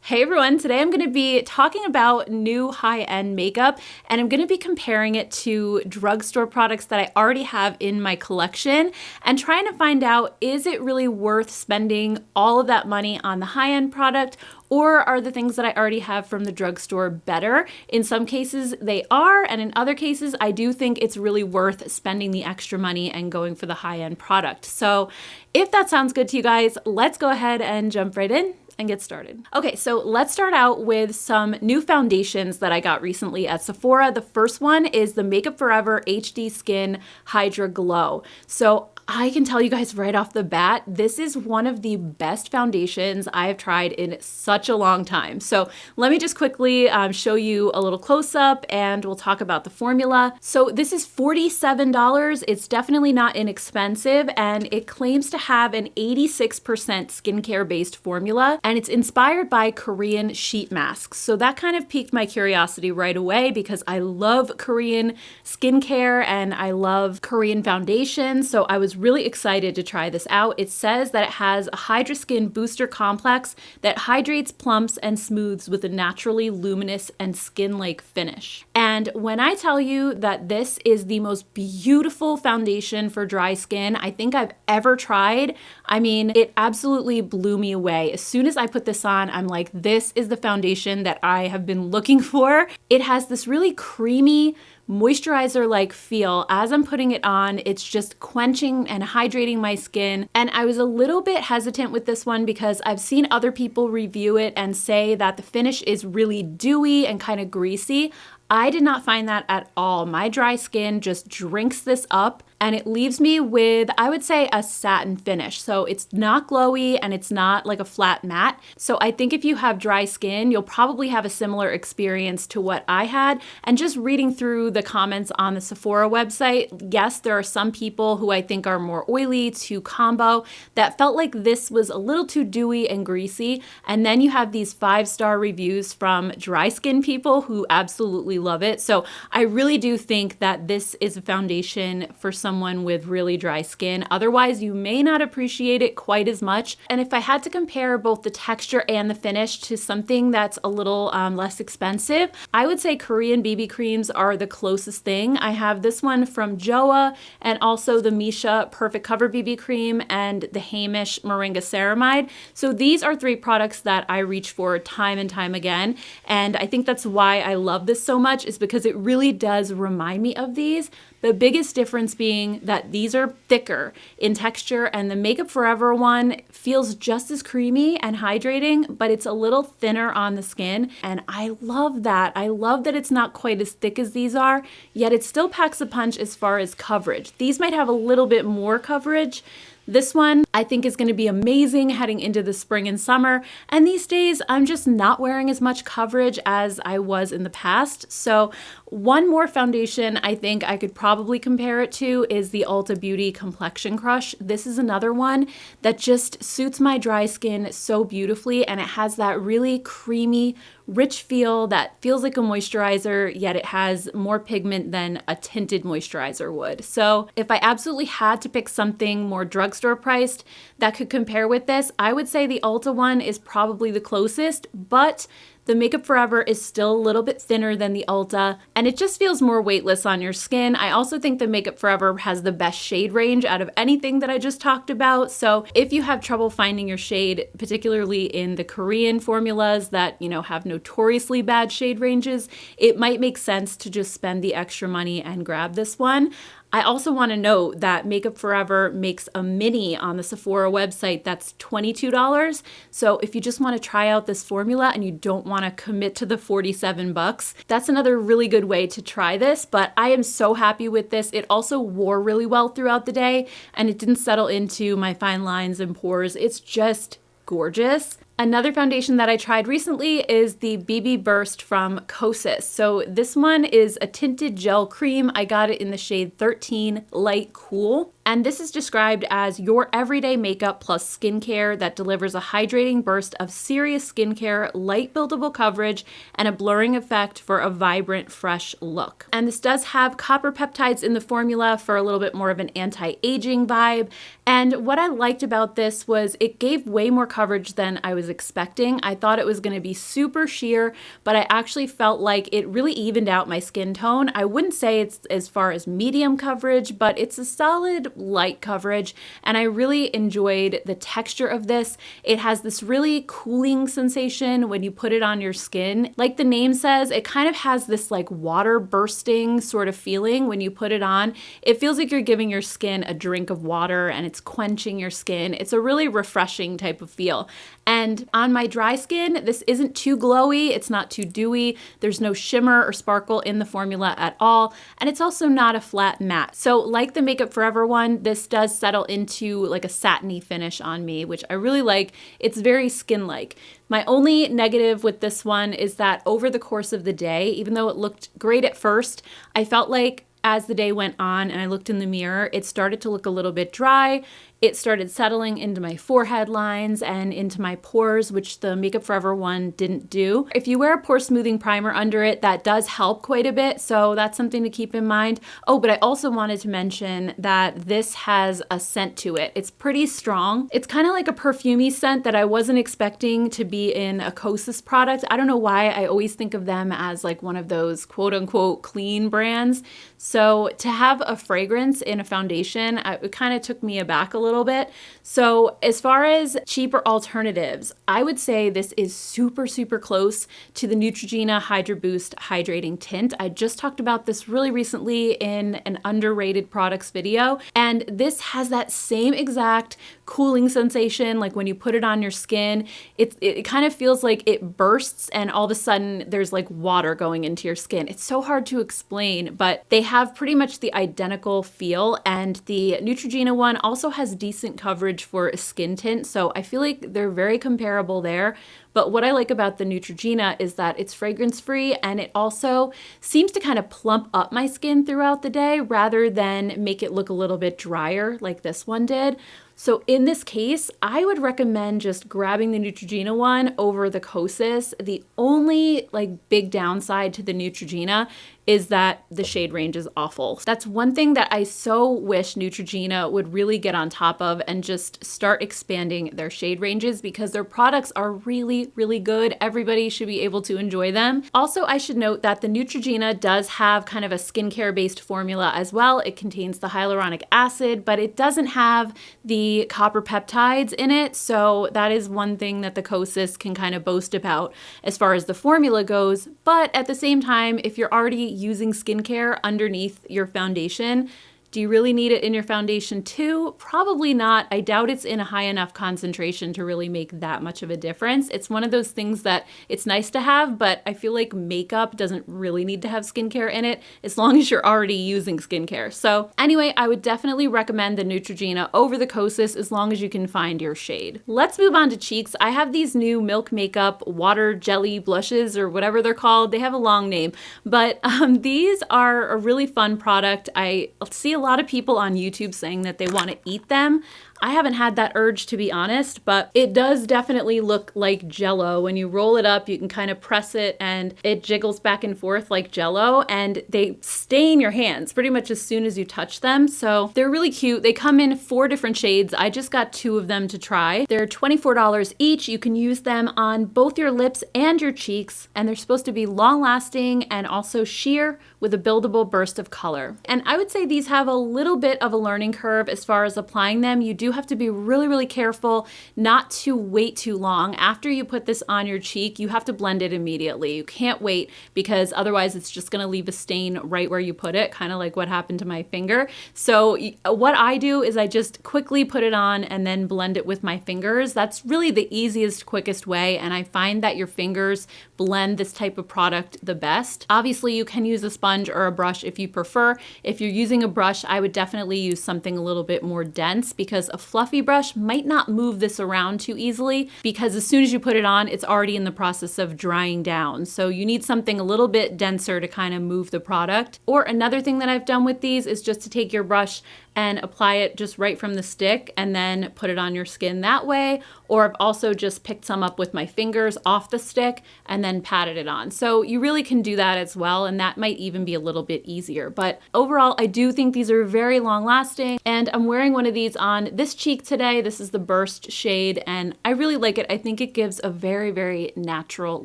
Hey everyone, today I'm going to be talking about new high-end makeup and I'm going to be comparing it to drugstore products that I already have in my collection and trying to find out, is it really worth spending all of that money on the high-end product, or are the things that I already have from the drugstore better? In some cases they are, and in other cases I do think it's really worth spending the extra money and going for the high-end product. So if that sounds good to you guys, let's go ahead and jump right in and get started. Okay, so let's start out with some new foundations that I got recently at Sephora. The first one is the Makeup Forever HD Skin Hydra Glow. So I can tell you guys right off the bat, this is one of the best foundations I have tried in such a long time. So let me just quickly show you a little close-up and we'll talk about the formula. So this is $47. It's definitely not inexpensive and it claims to have an 86% skincare-based formula and it's inspired by Korean sheet masks. So that kind of piqued my curiosity right away because I love Korean skincare and I love Korean foundations. So I was really excited to try this out. It says that it has a Hydra Skin Booster Complex that hydrates, plumps, and smooths with a naturally luminous and skin-like finish. And when I tell you that this is the most beautiful foundation for dry skin I think I've ever tried, I mean, it absolutely blew me away. As soon as I put this on, I'm like, this is the foundation that I have been looking for. It has this really creamy, moisturizer-like feel. As I'm putting it on, it's just quenching and hydrating my skin. And I was a little bit hesitant with this one because I've seen other people review it and say that the finish is really dewy and kind of greasy. I did not find that at all. My dry skin just drinks this up and it leaves me with, I would say, a satin finish. So it's not glowy and it's not like a flat matte. So I think if you have dry skin, you'll probably have a similar experience to what I had. And just reading through the comments on the Sephora website, yes, there are some people who I think are more oily to combo that felt like this was a little too dewy and greasy. And then you have these 5-star reviews from dry skin people who absolutely love it. So I really do think that this is a foundation for someone with really dry skin. Otherwise, you may not appreciate it quite as much. And if I had to compare both the texture and the finish to something that's a little less expensive, I would say Korean BB creams are the closest thing. I have this one from Joa and also the Misha Perfect Cover BB cream and the Hamish Moringa Ceramide. So these are 3 products that I reach for time and time again. And I think that's why I love this so much, is because it really does remind me of these. The biggest difference being that these are thicker in texture and the Makeup Forever one feels just as creamy and hydrating, but it's a little thinner on the skin. And I love that. I love that it's not quite as thick as these are, yet it still packs a punch as far as coverage. These might have a little bit more coverage. This one I think is going to be amazing heading into the spring and summer, and these days I'm just not wearing as much coverage as I was in the past. So one more foundation I think I could probably compare it to is the Ulta Beauty Complexion Crush. This is another one that just suits my dry skin so beautifully, and it has that really creamy, rich feel that feels like a moisturizer, yet it has more pigment than a tinted moisturizer would. So if I absolutely had to pick something more drugstore priced that could compare with this, I would say the Ulta one is probably the closest, but the Makeup Forever is still a little bit thinner than the Ulta, and it just feels more weightless on your skin. I also think the Makeup Forever has the best shade range out of anything that I just talked about. So if you have trouble finding your shade, particularly in the Korean formulas that, you know, have notoriously bad shade ranges, it might make sense to just spend the extra money and grab this one. I also want to note that Makeup Forever makes a mini on the Sephora website that's $22. So if you just want to try out this formula and you don't want to commit to the 47 bucks, that's another really good way to try this. But I am so happy with this. It also wore really well throughout the day and it didn't settle into my fine lines and pores. It's just gorgeous. Another foundation that I tried recently is the BB Burst from Kosis. So this one is a tinted gel cream. I got it in the shade 13 Light Cool. And this is described as your everyday makeup plus skincare that delivers a hydrating burst of serious skincare, light buildable coverage, and a blurring effect for a vibrant, fresh look. And this does have copper peptides in the formula for a little bit more of an anti-aging vibe. And what I liked about this was it gave way more coverage than I was expecting. I thought it was going to be super sheer, but I actually felt like it really evened out my skin tone. I wouldn't say it's as far as medium coverage, but it's a solid light coverage, and I really enjoyed the texture of this. It has this really cooling sensation when you put it on your skin. Like the name says, it kind of has this like water bursting sort of feeling when you put it on. It feels like you're giving your skin a drink of water and it's quenching your skin. It's a really refreshing type of feel. And on my dry skin, this isn't too glowy, it's not too dewy, there's no shimmer or sparkle in the formula at all, and it's also not a flat matte. So like the Makeup Forever one, this does settle into like a satiny finish on me, which I really like. It's very skin-like. My only negative with this one is that over the course of the day, even though it looked great at first, I felt like as the day went on and I looked in the mirror, it started to look a little bit dry. It started settling into my forehead lines and into my pores, which the Makeup Forever one didn't do. If you wear a pore smoothing primer under it, that does help quite a bit, so that's something to keep in mind. Oh, but I also wanted to mention that this has a scent to it. It's pretty strong. It's kind of like a perfumey scent that I wasn't expecting to be in a Kosis product. I don't know why I always think of them as like one of those quote unquote clean brands. So to have a fragrance in a foundation, it kind of took me aback a little bit. So as far as cheaper alternatives, I would say this is super, super close to the Neutrogena Hydra Boost Hydrating Tint. I just talked about this really recently in an underrated products video, and this has that same exact cooling sensation. Like when you put it on your skin, it kind of feels like it bursts and all of a sudden there's like water going into your skin. It's so hard to explain, but they have pretty much the identical feel, and the Neutrogena one also has decent coverage for a skin tint, so I feel like they're very comparable there. But what I like about the Neutrogena is that it's fragrance free, and it also seems to kind of plump up my skin throughout the day rather than make it look a little bit drier like this one did. So in this case, I would recommend just grabbing the Neutrogena one over the Kosis. The only like big downside to the Neutrogena is that the shade range is awful. That's one thing that I so wish Neutrogena would really get on top of and just start expanding their shade ranges, because their products are really, really good. Everybody should be able to enjoy them. Also, I should note that the Neutrogena does have kind of a skincare based formula as well. It contains the hyaluronic acid, but it doesn't have the copper peptides in it. So that is one thing that the Kosis can kind of boast about as far as the formula goes. But at the same time, if you're already using skincare underneath your foundation, do you really need it in your foundation too? Probably not. I doubt it's in a high enough concentration to really make that much of a difference. It's one of those things that it's nice to have, but I feel like makeup doesn't really need to have skincare in it as long as you're already using skincare. So anyway, I would definitely recommend the Neutrogena over the Kosis as long as you can find your shade. Let's move on to cheeks. I have these new Milk Makeup water jelly blushes, or whatever they're called. They have a long name, but these are a really fun product. I see a lot of people on YouTube saying that they want to eat them. I haven't had that urge, to be honest, but it does definitely look like Jell-O. When you roll it up, you can kind of press it and it jiggles back and forth like Jell-O, and they stain your hands pretty much as soon as you touch them. So they're really cute. They come in 4 different shades. I just got 2 of them to try. They're $24 each. You can use them on both your lips and your cheeks, and they're supposed to be long lasting and also sheer with a buildable burst of color. And I would say these have a little bit of a learning curve as far as applying them. You do have to be really, really careful not to wait too long. After you put this on your cheek, you have to blend it immediately. You can't wait, because otherwise it's just gonna leave a stain right where you put it, kind of like what happened to my finger. So what I do is I just quickly put it on and then blend it with my fingers. That's really the easiest, quickest way, and I find that your fingers blend this type of product the best. Obviously, you can use a sponge or a brush if you prefer. If you're using a brush, I would definitely use something a little bit more dense, because a fluffy brush might not move this around too easily, because as soon as you put it on, it's already in the process of drying down. So you need something a little bit denser to kind of move the product. Or another thing that I've done with these is just to take your brush and apply it just right from the stick and then put it on your skin that way. Or I've also just picked some up with my fingers off the stick and then patted it on. So you really can do that as well, and that might even be a little bit easier. But overall, I do think these are very long lasting, and I'm wearing one of these on this cheek today. This is the Burst shade, and I really like it. I think it gives a very, very natural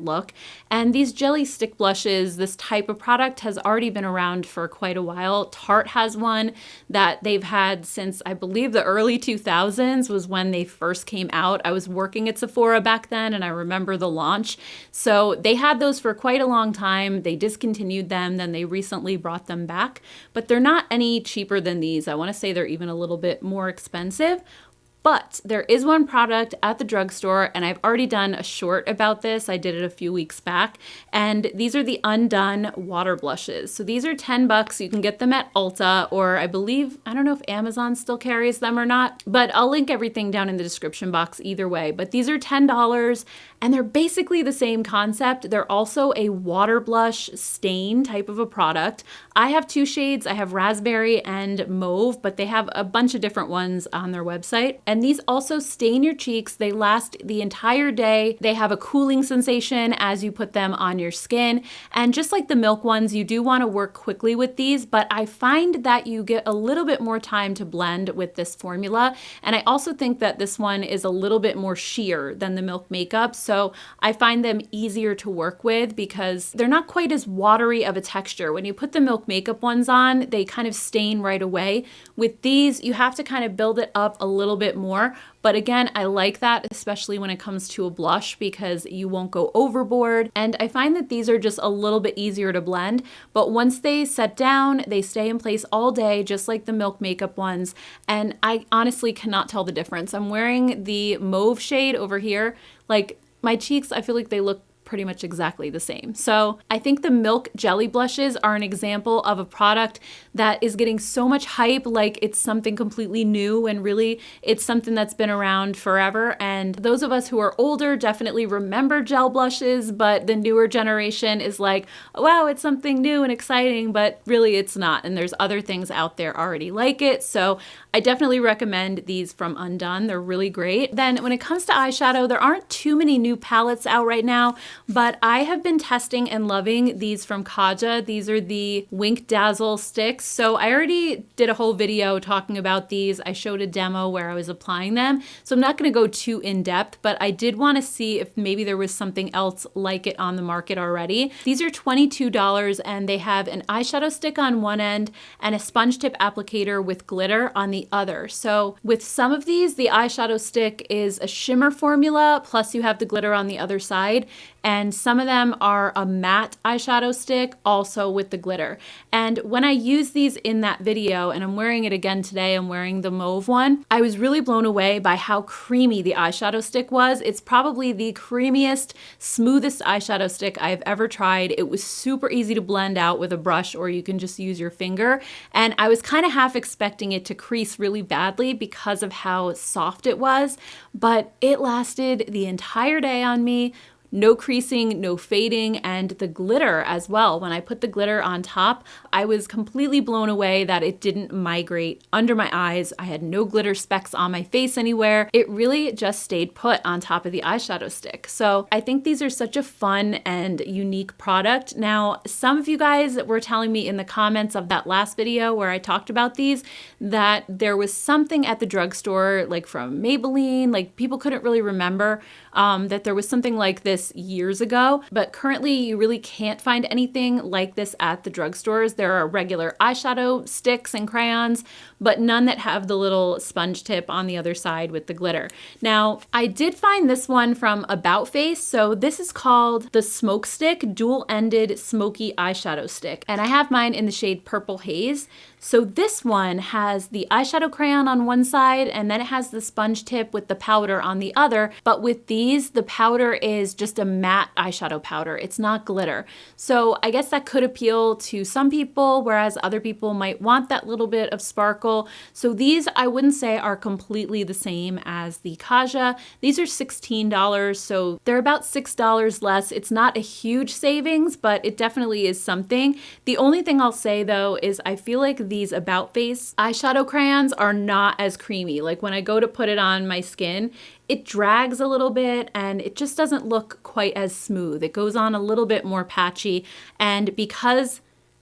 look. And these jelly stick blushes, this type of product has already been around for quite a while. Tarte has one that they've had since, I believe, the early 2000s was when they first came out. I was working at Sephora back then, and I remember the launch. So they had those for quite a long time. They discontinued them, then they recently brought them back, but they're not any cheaper than these. I want to say they're even a little bit more expensive. But there is one product at the drugstore, and I've already done a short about this. I did it a few weeks back, and these are the Undone water blushes. So these are 10 bucks. You can get them at Ulta, or I believe, I don't know if Amazon still carries them or not, but I'll link everything down in the description box either way. But these are $10, and they're basically the same concept. They're also a water blush stain type of a product. I have two shades. I have raspberry and mauve, but they have a bunch of different ones on their website. And these also stain your cheeks. They last the entire day. They have a cooling sensation as you put them on your skin. And just like the Milk ones, you do want to work quickly with these, but I find that you get a little bit more time to blend with this formula. And I also think that this one is a little bit more sheer than the Milk makeup. So I find them easier to work with because they're not quite as watery of a texture. When you put the Milk makeup ones on, they kind of stain right away. With these, you have to kind of build it up a little bit more. But again, I like that, especially when it comes to a blush, because you won't go overboard. And I find that these are just a little bit easier to blend, but once they set down, they stay in place all day, just like the Milk makeup ones. And I honestly cannot tell the difference. I'm wearing the mauve shade over here. Like, my cheeks, I feel like they look pretty much exactly the same. So I think the Milk jelly blushes are an example of a product that is getting so much hype, like it's something completely new, and really it's something that's been around forever. And those of us who are older definitely remember gel blushes, but the newer generation is like, wow, it's something new and exciting, but really it's not. And there's other things out there already like it. So I definitely recommend these from Undone. They're really great. Then when it comes to eyeshadow, there aren't too many new palettes out right now, but I have been testing and loving these from Kaja. These are the Wink Dazzle sticks. So I already did a whole video talking about these. I showed a demo where I was applying them. So I'm not gonna go too in depth, but I did wanna see if maybe there was something else like it on the market already. These are $22 and they have an eyeshadow stick on one end and a sponge tip applicator with glitter on the other. So with some of these, the eyeshadow stick is a shimmer formula, plus you have the glitter on the other side. And some of them are a matte eyeshadow stick, also with the glitter. And when I used these in that video, and I'm wearing it again today, I'm wearing the mauve one, I was really blown away by how creamy the eyeshadow stick was. It's probably the creamiest, smoothest eyeshadow stick I've ever tried. It was super easy to blend out with a brush, or you can just use your finger. And I was kind of half expecting it to crease really badly because of how soft it was, but it lasted the entire day on me. No creasing, no fading, and the glitter as well. When I put the glitter on top, I was completely blown away that it didn't migrate under my eyes. I had no glitter specks on my face anywhere. It really just stayed put on top of the eyeshadow stick. So I think these are such a fun and unique product. Now, some of you guys were telling me in the comments of that last video where I talked about these, that there was something at the drugstore, like from Maybelline, like people couldn't really remember that there was something like this years ago, but currently you really can't find anything like this at the drugstores. There are regular eyeshadow sticks and crayons, but none that have the little sponge tip on the other side with the glitter. Now, I did find this one from About Face. So this is called the Smoke Stick Dual-Ended Smoky Eyeshadow Stick, and I have mine in the shade Purple Haze. So this one has the eyeshadow crayon on one side, and then it has the sponge tip with the powder on the other. But with these, the powder is just just a matte eyeshadow powder. It's not glitter. So I guess that could appeal to some people, whereas other people might want that little bit of sparkle. So these I wouldn't say are completely the same as the Kaja. These are $16, so they're about $6 less. It's not a huge savings, but it definitely is something. The only thing I'll say though is I feel like these About Face eyeshadow crayons are not as creamy. Like when I go to put it on my skin, it drags a little bit and it just doesn't look quite as smooth. It goes on a little bit more patchy, and because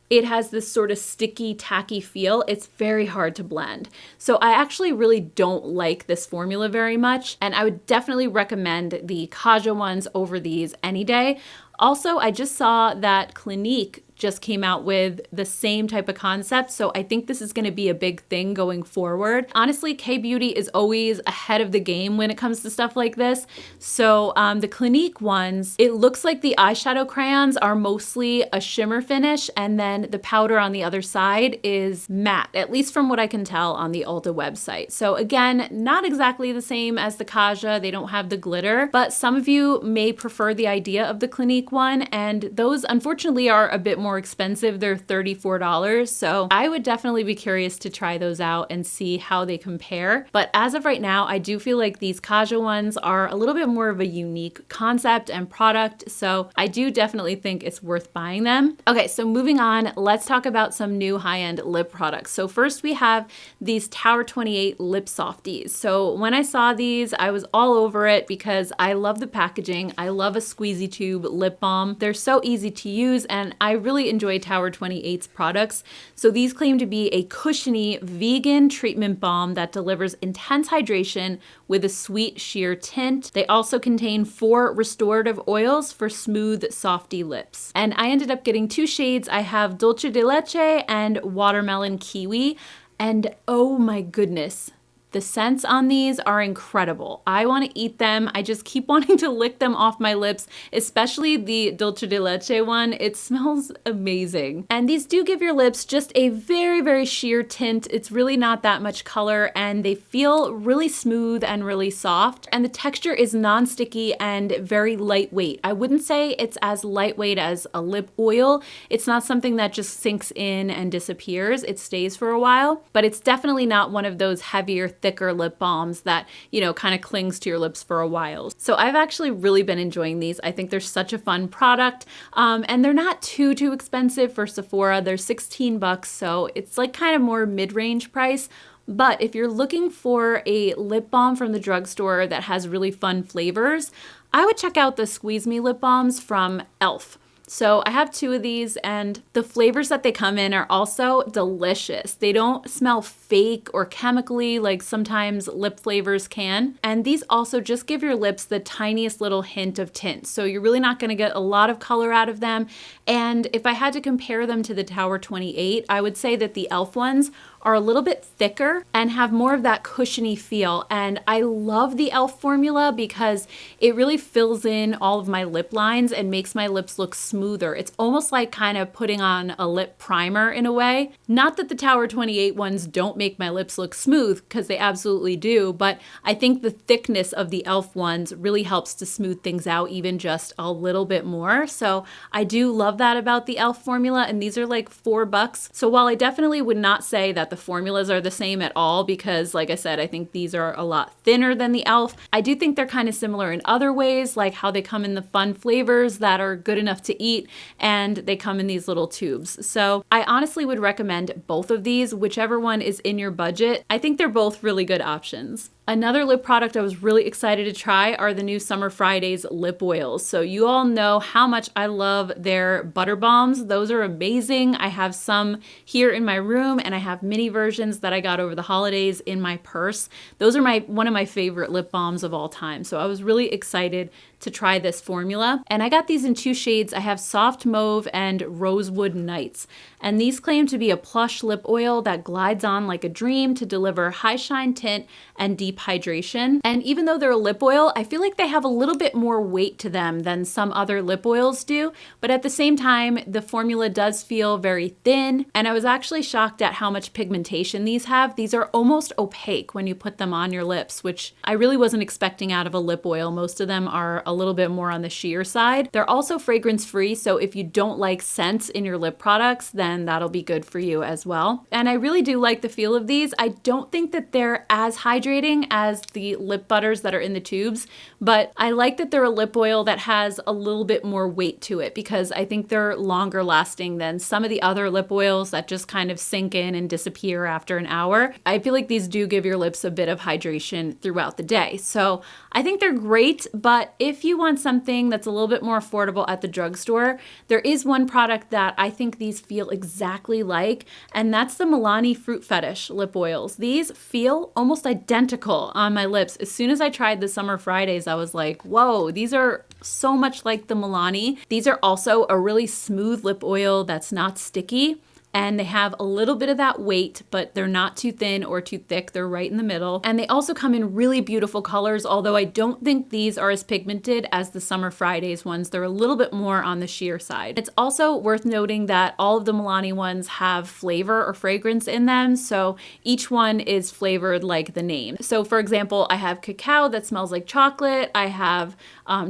it has this sort of sticky, tacky feel, it's very hard to blend. So I actually really don't like this formula very much, and I would definitely recommend the Kaja ones over these any day. Also, I just saw that Clinique just came out with the same type of concept, so I think this is going to be a big thing going forward. Honestly, K-Beauty is always ahead of the game when it comes to stuff like this. So the Clinique ones, it looks like the eyeshadow crayons are mostly a shimmer finish, and then the powder on the other side is matte, at least from what I can tell on the Ulta website. So again, not exactly the same as the Kaja. They don't have the glitter, but some of you may prefer the idea of the Clinique one, and those unfortunately are a bit more expensive. They're $34. So I would definitely be curious to try those out and see how they compare. But as of right now, I do feel like these Kaja ones are a little bit more of a unique concept and product. So I do definitely think it's worth buying them. Okay, so moving on, let's talk about some new high-end lip products. So first we have these Tower 28 lip softies. So when I saw these, I was all over it because I love the packaging. I love a squeezy tube lip balm. They're so easy to use, and I really enjoy Tower 28's products. So these claim to be a cushiony vegan treatment balm that delivers intense hydration with a sweet sheer tint. They also contain 4 restorative oils for smooth, softy lips. And I ended up getting 2 shades. I have Dulce de Leche and Watermelon Kiwi. And oh my goodness, the scents on these are incredible. I want to eat them. I just keep wanting to lick them off my lips, especially the Dulce de Leche one. It smells amazing. And these do give your lips just a very, very sheer tint. It's really not that much color, and they feel really smooth and really soft. And the texture is non-sticky and very lightweight. I wouldn't say it's as lightweight as a lip oil. It's not something that just sinks in and disappears. It stays for a while, but it's definitely not one of those heavier, thicker lip balms that, you know, kind of clings to your lips for a while. So I've actually really been enjoying these. I think they're such a fun product, and they're not too expensive for Sephora. They're $16, so it's like kind of more mid-range price. But if you're looking for a lip balm from the drugstore that has really fun flavors, I would check out the Squeeze Me lip balms from e.l.f. So I have 2 of these, and the flavors that they come in are also delicious. They don't smell fake or chemically like sometimes lip flavors can. And these also just give your lips the tiniest little hint of tint. So you're really not gonna get a lot of color out of them. And if I had to compare them to the Tower 28, I would say that the e.l.f. ones are a little bit thicker and have more of that cushiony feel. And I love the e.l.f. formula because it really fills in all of my lip lines and makes my lips look smoother. It's almost like kind of putting on a lip primer in a way. Not that the Tower 28 ones don't make my lips look smooth, because they absolutely do, but I think the thickness of the e.l.f. ones really helps to smooth things out even just a little bit more. So I do love that about the e.l.f. formula, and these are like $4. So while I definitely would not say that the formulas are the same at all, because like I said, I think these are a lot thinner than the e.l.f. I do think they're kind of similar in other ways, like how they come in the fun flavors that are good enough to eat, and they come in these little tubes. So I honestly would recommend both of these, whichever one is in your budget. I think they're both really good options. Another lip product I was really excited to try are the new Summer Fridays lip oils. So you all know how much I love their butter balms. Those are amazing. I have some here in my room, and I have mini versions that I got over the holidays in my purse. Those are one of my favorite lip balms of all time. So I was really excited to try this formula. And I got these in 2 shades. I have Soft Mauve and Rosewood Nights. And these claim to be a plush lip oil that glides on like a dream to deliver high shine tint and deep hydration. And even though they're a lip oil, I feel like they have a little bit more weight to them than some other lip oils do. But at the same time, the formula does feel very thin. And I was actually shocked at how much pigmentation these have. These are almost opaque when you put them on your lips, which I really wasn't expecting out of a lip oil. Most of them are a little bit more on the sheer side. They're also fragrance free, so if you don't like scents in your lip products, then that'll be good for you as well. And I really do like the feel of these. I don't think that they're as hydrating as the lip butters that are in the tubes, but I like that they're a lip oil that has a little bit more weight to it because I think they're longer lasting than some of the other lip oils that just kind of sink in and disappear after an hour. I feel like these do give your lips a bit of hydration throughout the day. So I think they're great, but if you want something that's a little bit more affordable at the drugstore, there is one product that I think these feel exactly like, and that's the Milani Fruit Fetish lip oils. These feel almost identical on my lips. As soon as I tried the Summer Fridays, I was like, whoa, these are so much like the Milani. These are also a really smooth lip oil that's not sticky. And they have a little bit of that weight, but they're not too thin or too thick. They're right in the middle. And they also come in really beautiful colors, although I don't think these are as pigmented as the Summer Fridays ones. They're a little bit more on the sheer side. It's also worth noting that all of the Milani ones have flavor or fragrance in them, so each one is flavored like the name. So for example, I have cacao that smells like chocolate. I have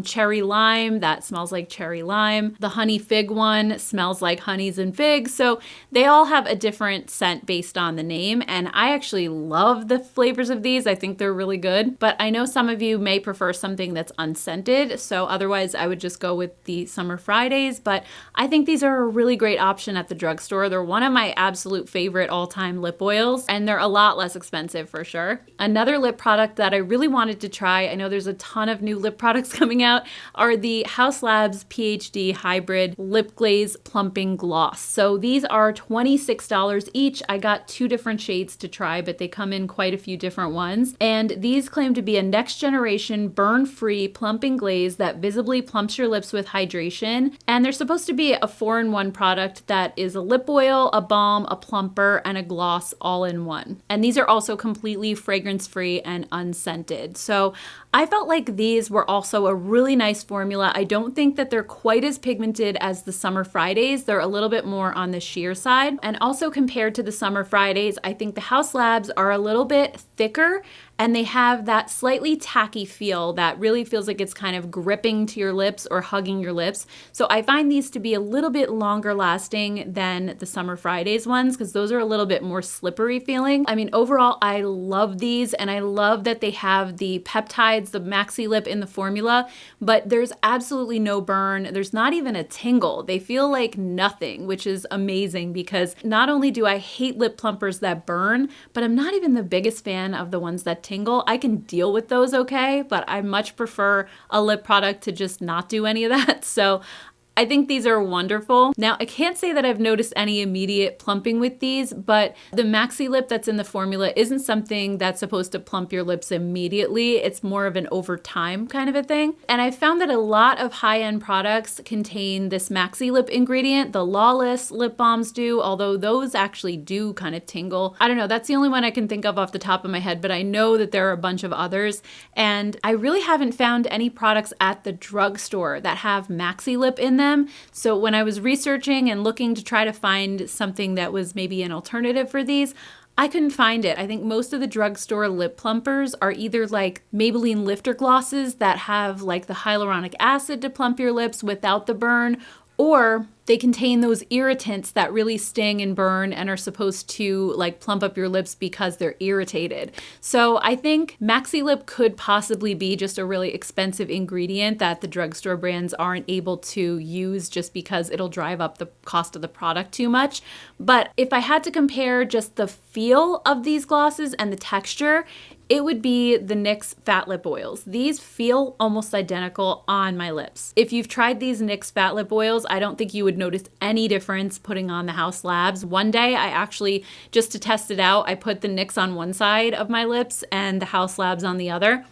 cherry lime that smells like cherry lime. The honey fig one smells like honeys and figs. So they all have a different scent based on the name, and I actually love the flavors of these. I think they're really good, but I know some of you may prefer something that's unscented, so otherwise I would just go with the Summer Fridays, but I think these are a really great option at the drugstore. They're one of my absolute favorite all-time lip oils, and they're a lot less expensive for sure. Another lip product that I really wanted to try, I know there's a ton of new lip products coming out, are the Haus Labs PhD Hybrid Lip Glaze Plumping Gloss. So these are $26 each. I got 2 different shades to try, but they come in quite a few different ones. And these claim to be a next generation burn-free plumping glaze that visibly plumps your lips with hydration. And they're supposed to be a 4-in-1 product that is a lip oil, a balm, a plumper, and a gloss all in one. And these are also completely fragrance-free and unscented. So I felt like these were also a really nice formula. I don't think that they're quite as pigmented as the Summer Fridays. They're a little bit more on the sheer side. And also compared to the Summer Fridays, I think the Haus Labs are a little bit thicker and they have that slightly tacky feel that really feels like it's kind of gripping to your lips or hugging your lips. So I find these to be a little bit longer lasting than the Summer Fridays ones because those are a little bit more slippery feeling. I mean, overall, I love these and I love that they have the peptides, the Maxi Lip in the formula, but there's absolutely no burn. There's not even a tingle. They feel like nothing, which is amazing because not only do I hate lip plumpers that burn, but I'm not even the biggest fan of the ones that tingle. I can deal with those okay, but I much prefer a lip product to just not do any of that. So I think these are wonderful. Now, I can't say that I've noticed any immediate plumping with these, but the Maxi Lip that's in the formula isn't something that's supposed to plump your lips immediately. It's more of an over time kind of a thing. And I found that a lot of high-end products contain this Maxi Lip ingredient. The Lawless lip balms do, although those actually do kind of tingle. I don't know, that's the only one I can think of off the top of my head, but I know that there are a bunch of others. And I really haven't found any products at the drugstore that have Maxi Lip in them. So when I was researching and looking to try to find something that was maybe an alternative for these, I couldn't find it. I think most of the drugstore lip plumpers are either like Maybelline lifter glosses that have like the hyaluronic acid to plump your lips without the burn, or they contain those irritants that really sting and burn and are supposed to like plump up your lips because they're irritated. So I think Maxi Lip could possibly be just a really expensive ingredient that the drugstore brands aren't able to use just because it'll drive up the cost of the product too much. But if I had to compare just the feel of these glosses and the texture, it would be the NYX Fat Lip Oils. These feel almost identical on my lips. If you've tried these NYX Fat Lip Oils, I don't think you would notice any difference putting on the Haus Labs. One day I actually, just to test it out, I put the NYX on one side of my lips and the Haus Labs on the other.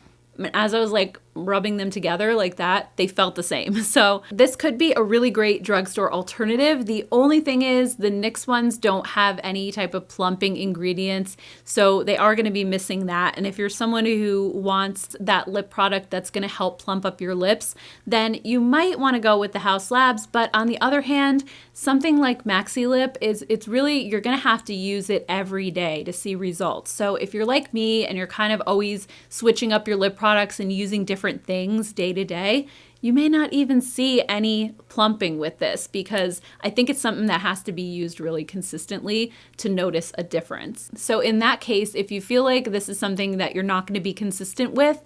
As I was like rubbing them together like that, they felt the same. So this could be a really great drugstore alternative. The only thing is the NYX ones don't have any type of plumping ingredients, so they are going to be missing that. And if you're someone who wants that lip product that's going to help plump up your lips, then you might want to go with the Haus Labs. But on the other hand, something like Maxi Lip it's really, you're going to have to use it every day to see results. So if you're like me and you're kind of always switching up your lip products and using different different things day to day, you may not even see any plumping with this, because I think it's something that has to be used really consistently to notice a difference. So in that case, if you feel like this is something that you're not going to be consistent with,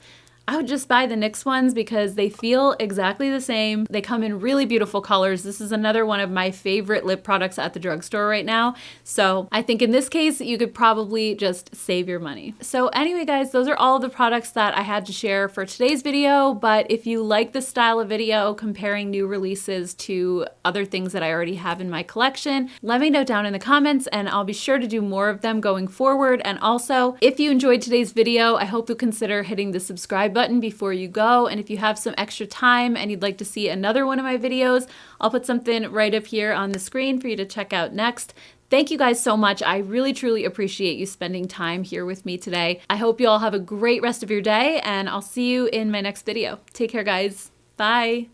I would just buy the NYX ones because they feel exactly the same. They come in really beautiful colors. This is another one of my favorite lip products at the drugstore right now. So I think in this case, you could probably just save your money. So anyway, guys, those are all of the products that I had to share for today's video. But if you like this style of video, comparing new releases to other things that I already have in my collection, let me know down in the comments and I'll be sure to do more of them going forward. And also, if you enjoyed today's video, I hope you'll consider hitting the subscribe button before you go. And if you have some extra time and you'd like to see another one of my videos, I'll put something right up here on the screen for you to check out next. Thank you guys so much. I really truly appreciate you spending time here with me today. I hope you all have a great rest of your day, and I'll see you in my next video. Take care, guys. Bye.